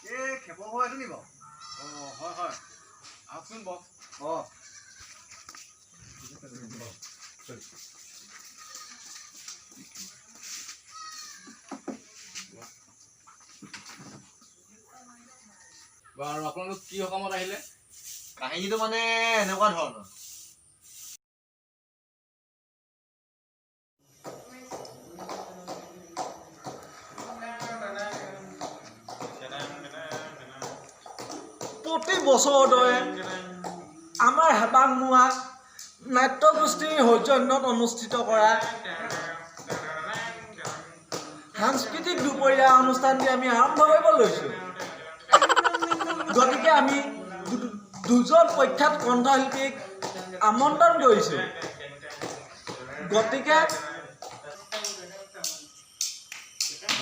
এই খেপৰ হৈ আছে নি বাৰু? হয় হয় আহকচোন বছ। বাৰু আপোনালোক কি সকামত আহিলে? কাহিনীটো মানে এনেকুৱা ধৰণৰ। প্ৰতি বছৰৰ দৰে আমাৰ হেপাহ মোৱা নাট্যগোষ্ঠীৰ সৌজন্যত অনুষ্ঠিত কৰা সাংস্কৃতিক দুপৰীয়া অনুষ্ঠানটি আমি আৰম্ভ কৰিব লৈছোঁ। গতিকে আমি দুজন প্ৰখ্যাত কণ্ঠশিল্পীক আমন্ত্ৰণ কৰিছোঁ। গতিকে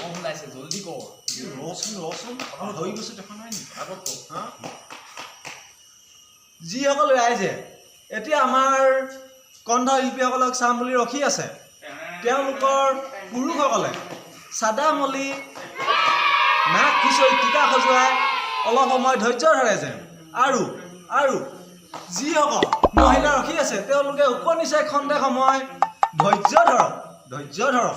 ওলাইছে জলদি কৰ। হৈ গৈছে দেখা নাই নেকি? আগত যিসকল ৰাইজে এতিয়া আমাৰ কণ্ঠশিল্পীসকলক চাম বুলি ৰখি আছে, তেওঁলোকৰ পুৰুষসকলে চাদা মলি নাক খিচৰি টিকা সজোৱাই অলপ সময় ধৈৰ্য ধৰে যেন, আৰু যিসকল মহিলা ৰখি আছে তেওঁলোকে উপনিষেধ খন্তেক সময় ধৈৰ্য ধৰক।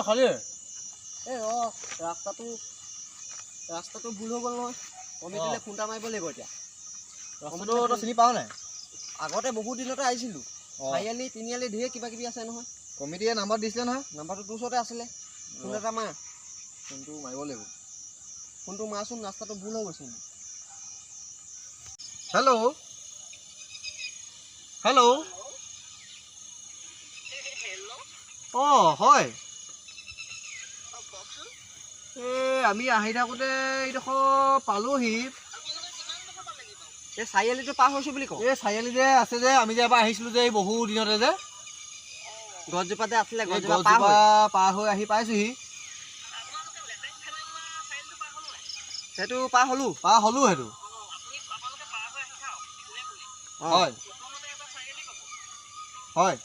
খালি ৰাস্তাটো ভুল হৈ গ'ল নহয়। কমিটিলে ফোন এটা মাৰিব লাগিব এতিয়া। ৰাস্তাটো তই চিনি পাৱ নাই? আগতে বহুত দিনতে আহিছিলোঁ। চাৰিআলি তিনিআলি ঢেৰ কিবা কিবি আছে নহয়। কমিটিয়ে নাম্বাৰ দিছিলে নহয়। নাম্বাৰটো তোৰ ওচৰতে আছিলে। ফোন এটা মাৰ। ফোনটো মাৰিব লাগিব। ফোনটো মাৰচোন, ৰাস্তাটো ভুল হৈ গৈছে। হেল্ল'। হয়। আমি আহি থাকোঁতে এইডোখৰ পালোহি। এই চাৰিআলিটো পাৰ হৈছোঁ বুলি কওঁ। এই চাৰিআলি যে আছে যে, আমি যে এবাৰ আহিছিলোঁ যে এই বহু দিনতে যে গছজোপা যে আছিলে, গছজোপা পাৰ হৈ আহি পাইছোহি। সেইটো পাৰ হ'লোঁ সেইটো। হয়।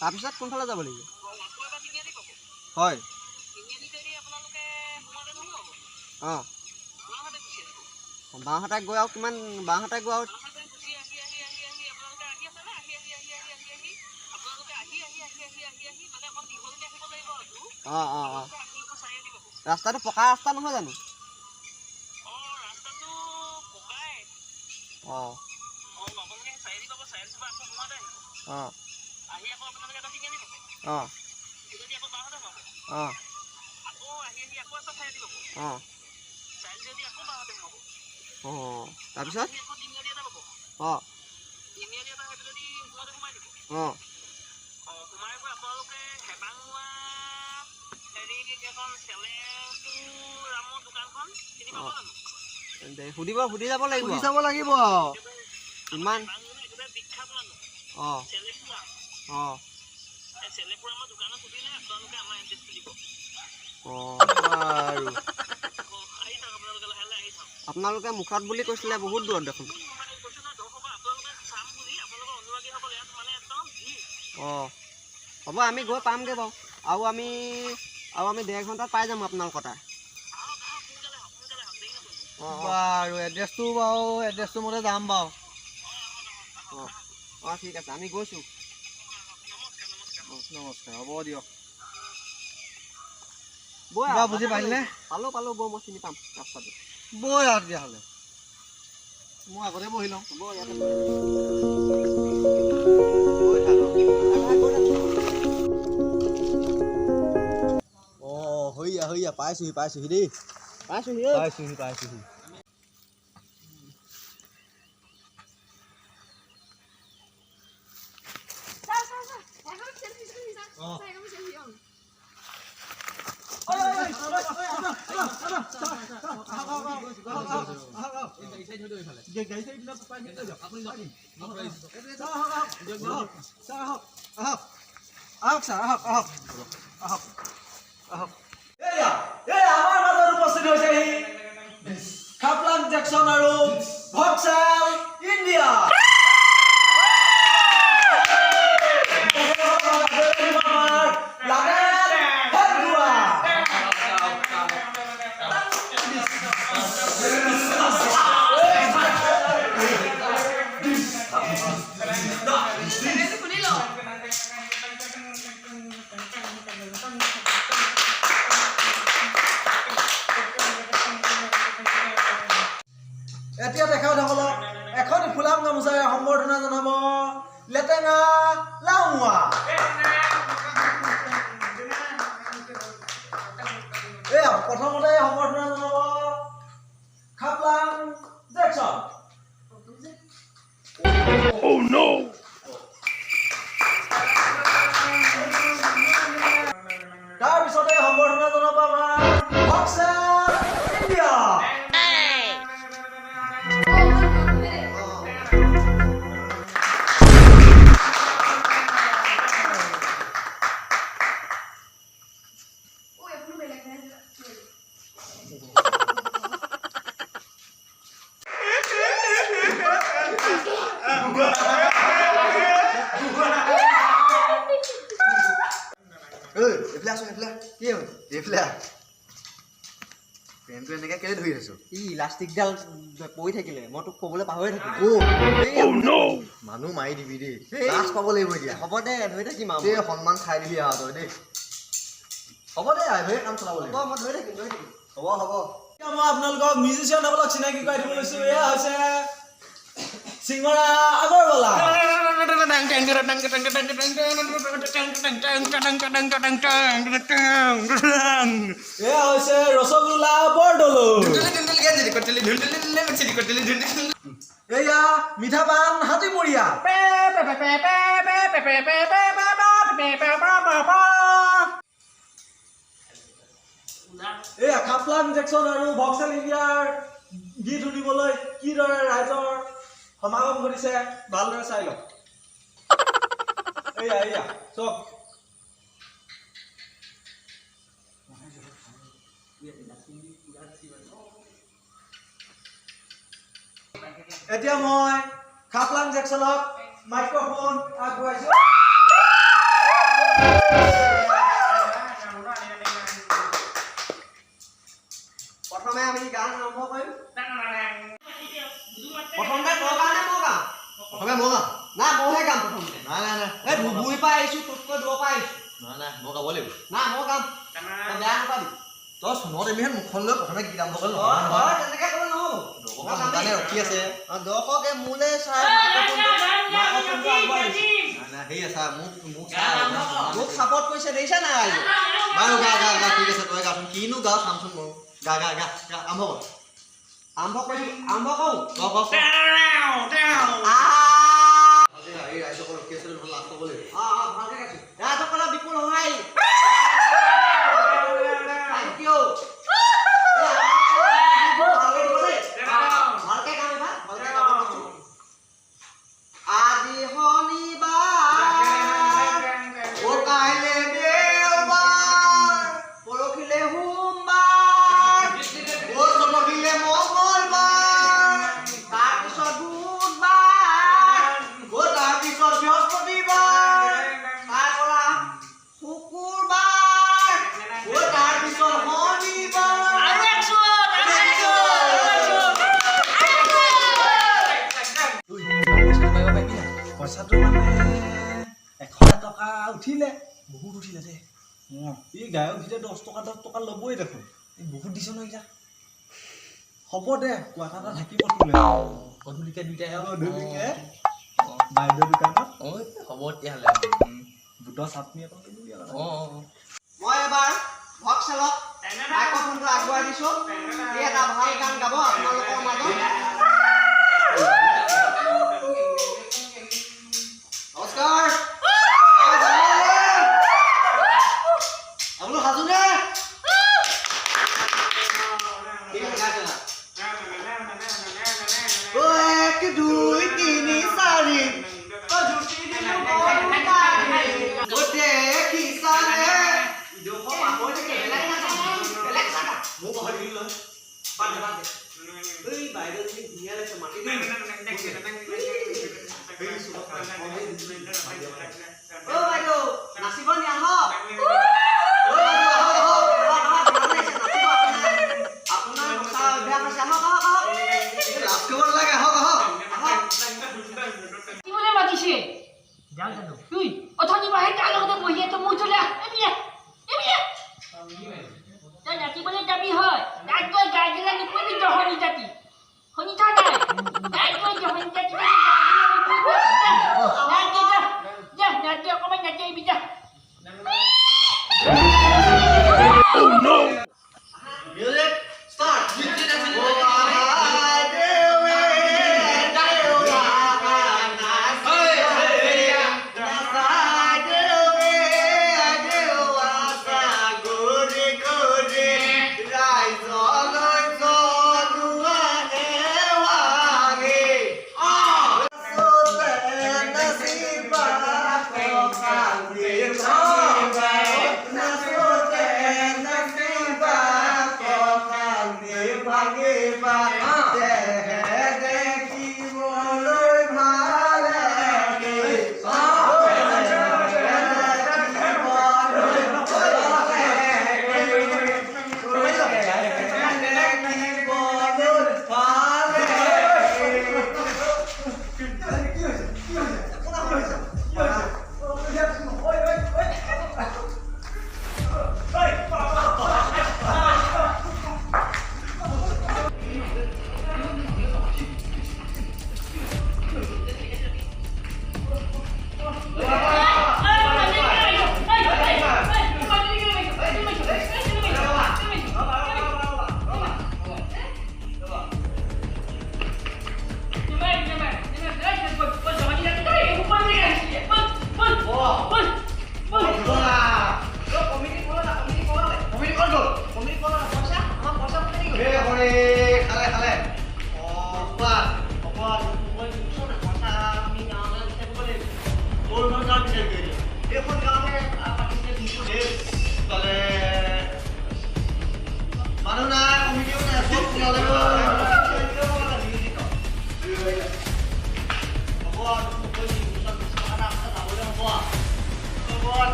তাৰপিছত কোনফালে যাব লাগিব? হয়। বাওঁহাতে গৈ আৰু কিমান বাওঁহাতে গৈ আৰু ৰাস্তাটো পকা ৰাস্তা নহয় জানো? তাৰপিছত সুধি যাব লাগিব। ইমান আপোনালোকে মুখত বুলি কৈছিলে, বহুত দূৰত দেখোন। হ'ব, আমি গৈ পামগৈ বাৰু। আৰু আমি 1.5 ঘণ্টাত পাই যাম আপোনালোকৰ তাত। বাৰু এড্ৰেছটো মতে যাম বাৰু। ঠিক আছে, আমি গৈছোঁ। নমস্কাৰ, হ'ব দিয়ক। বৈ বুজি পাৰিলে? পালোঁ বৌ, মই চিনি পাম ৰাস্তাটো। বৈ আৰু তেতিয়াহ'লে মই আগতে বহি লওঁ। হৈয়া পাইছোহি দেই। পাইছোহি। ছাৰ আহক আহক আহক ছাৰ আহক আহক আহক আহক এয়া আমাৰ মাজত উপস্থিত হৈছেহি খাপলাং জেকচন আৰু ভক্সেল ইণ্ডিয়া এতিয়া তেখেতসকলক এখন ফুলাম গামোচাৰে সম্বৰ্ধনা জনাব লেটেঙা লাউমা এয়া প্ৰথমতে সম্বৰ্ধনা জনাব খাপলাং জেকচন তাৰপিছতে সম্বৰ্ধনা জনাব আমাৰ ভক্সেল ইণ্ডিয়া পেনটো এনেকৈ কেলৈ ধৰি আছো ইলাষ্টিকডাল পৰি থাকিলে মই তোক ক'বলৈ পাহৰি থাকিলো মানুহ মাৰি দিবি দেই লাজ পাব লাগিব এতিয়া হ'ব দে ধৰি থাকিম আৰু দেই সন্মান খাই দিবি আৰু তই দেই হ'ব দে আইভে কাম চলাব লাগিব মই ধৰি থাকিম হ'ব হ'ব এতিয়া মই আপোনালোকক মিউজিচিয়ানসকলক চিনাকি কৰাই দিব লৈছো এয়া হৈছে চিঙৰা আগৰৱালা এয়া হৈছে ৰসগোল্লা বৰদলৈ এয়া মিঠা পাণ হাতীমূৰীয়া এয়া খাপলাং জেকচন আৰু ভক্সেল ইণ্ডিয়াৰ গীত শুনিবলৈ কিদৰে ৰাইজৰ সমাগম ঘটিছে ভালদৰে চাই লওক এয়া চক এতিয়া মই খাপলাং জেকচনক মাইক্ৰফোন আগবঢ়াইছো প্ৰথমে আমি গান আৰম্ভ কৰিম প্ৰথমতে তই গান নে মই গাম প্ৰথমে মই গাম না মইহে গাম প্ৰথমতে নাই নাই নাই এই ধুবুৰীৰ পৰা আহিছোঁ তোতকৈ দূৰৰ পৰা আহিছোঁ নাই নাই মই গাব লাগিব না মই গাম তই বেয়া নাপাবি তই চুনত এমিহে মুখখন লৈ প্ৰথমে গীত আৰম্ভ কৰিলে তেনেকৈ ক'লে নহ'ব কাৰণে ৰখি আছে দৰ্শকে মোলৈ চাই মাইক্ৰফোনটো আগবঢ়াইছে নাই নাই সেই আছা মোক মোক ছাপৰ্ট কৰিছে দেখিছা নাই ৰাইজে বাৰু গা গা গা ঠিক আছে তই গাচোন কিনো গাওঁ চামচোন মই গা গা গা গা আৰম্ভ কৰ আৰম্ভ কৰিছোঁ আৰম্ভ কৰোঁ এই ৰাইজসকল ৰখি আছে লাভ কৰিব লাগিব ভালকৈ গাইছোঁ ৰাইজসকলক বিপুল সহায় থেংক ইউ ভালকৈ গাম এবাৰ ভালকৈ গাব আজি শনিবাৰ কাইলৈ দেওবাৰ পৰহিলে সোমবাৰ পৰহিলে মঙ্গলবাৰ তাৰপিছত বুধবাৰ তাৰপিছত বৃহস্পতিবাৰ তাৰপৰা শুকুৰবাৰ তাৰপিছত শনিবাৰ পইচাটো মানে 100 টকা উঠিলে বহুত উঠিলে দেই এই গায়ক যেতিয়া 10 টকা ল'বই দেখোন এই বহুত দিছে ন এতিয়া হ'ব দে কোৱাটা এটা থাকিব তোলে গধূলিকে দুইটাই গধূলিকে বাইদেউ দোকানত হ'ব তেতিয়াহ'লে বুটৰ চাটনি এটা লৈ মই এবাৰ ভক্সেলক মাইক্ৰফোনটো আগবঢ়াই দিছোঁ সি এটা ভাল গান গাব আপোনালোকৰ মাজত নমস্কাৰ আপোনালোক সাজুনে 1 2 3 4 অ বাইদেউ নাচিব নি আহক অ বাইদেউ আহক ভাল লাগিছে নাচিব আপোনাৰ নচা অভ্যাস আছে আহক লাভ কৰিব নালাগে আহক কি বলে মাতিছে যাও জানো তুই অথনি বাহে তাৰ লগতে বহি তো মোৰ চলে এবিয়া তই নাচিবলৈ যাবি হয় তাত গৈ গাই দিলে নিকলি জহনি জাতি শুনি থা নাই তাত গৈ জহনি জাতি নাচি অকণমান নাচিবি যা Music, start!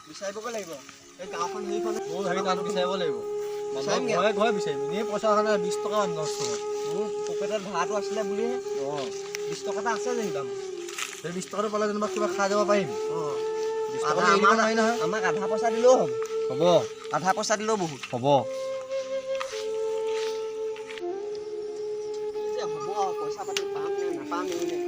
বিচাৰিবগৈ লাগিব এই গাঁওখন হেৰিখন মোৰ হেৰি তাত বিচাৰিব লাগিব ঘৰে ঘৰে বিচাৰিম এনেই পইচা কাৰণে 20 টকা নষ্ট হয় মোৰ পকেটত ভাড়াটো আছিলে বুলিহে 20 টকা এটা আছে যেনিবা সেই 20 টকাটো পালে যেনিবা কিবা খাই যাব পাৰিম আমাক আধা পইচা দিলেও হ'ব হ'ব আধা পইচা দিলেও বহুত হ'ব হ'ব আৰু পইচা পাতি পাম নে নাপাম নে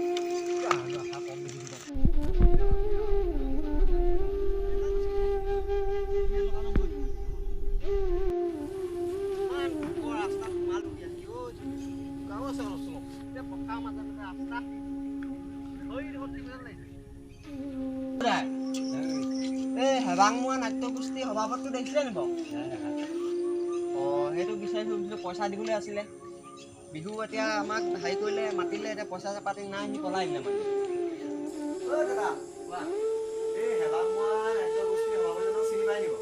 হেবাংমুৱা নাট্যগোষ্ঠী সভাপতিটো দেখিছিলে নি বাৰু সেইটো বিচাৰি ফুৰিছিলোঁ পইচা দিবলৈ আছিলে বিহু এতিয়া আমাক হেৰি কৰিলে মাতিলে এতিয়া পইচা পাতি নাই সি পলাই দিলে মানে এই হেবাংমুৱা নাট্যগোষ্ঠী সভাপতিজনক চিনি পাই নিব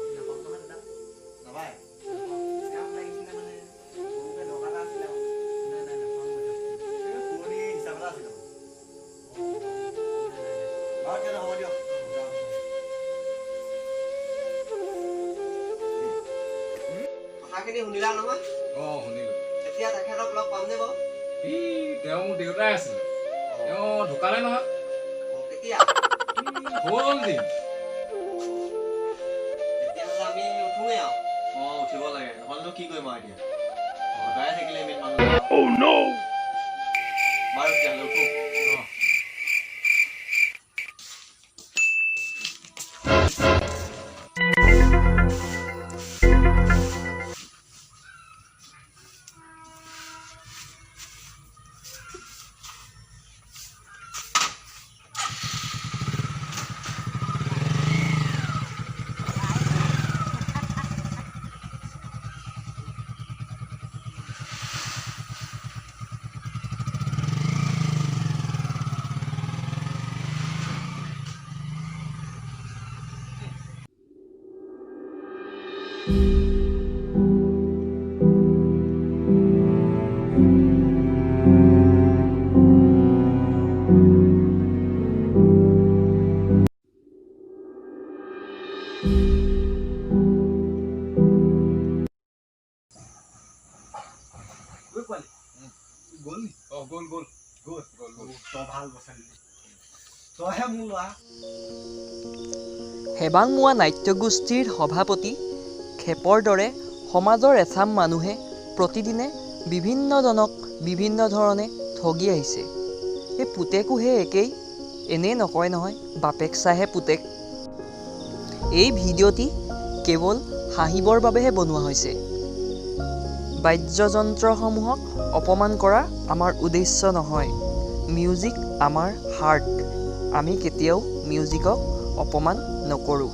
নাপায় কাম লাগিছিলে মানে সৰুকৈ দৰকাৰ এটা আছিলে পুৰণি হিচাপ এটা আছিলে হ'ব দিয়ক কথাখিনি শুনিলা নহয় শুনিলো এতিয়া তেখেতক লগ পামনে বাৰু তেওঁ মোৰ দেউতাই আছিলে তেওঁ ঢুকালে নহয় কেতিয়া হ'ল দিন তেতিয়াহ'লে আমি উঠোৱে আৰু উঠিব লাগে নহ'লেনো কি কৰিম আৰু এতিয়া সদায় থাকিলে ইমান মানুহ বাৰু তেতিয়াহ'লে উঠো তইহে মোৰ ল'ৰা হেবাংমুৱা নাট্যগোষ্ঠীৰ সভাপতি খেপৰ দৰে সমাজৰ এচাম মানুহে প্ৰতিদিনে বিভিন্নজনক বিভিন্ন ধৰণে ঠগি আহিছে। এই পুতেকো হে একেই, এনেই নকয় নহয় বাপেক চাহে পুতেক। এই ভিডিঅ'টি কেৱল হাঁহিবৰ বাবেহে বনোৱা হৈছে। বাদ্যযন্ত্ৰসমূহক অপমান কৰা আমাৰ উদ্দেশ্য নহয়। মিউজিক আমাৰ হাৰ্ট, আমি কেতিয়াও মিউজিকক অপমান নকৰোঁ।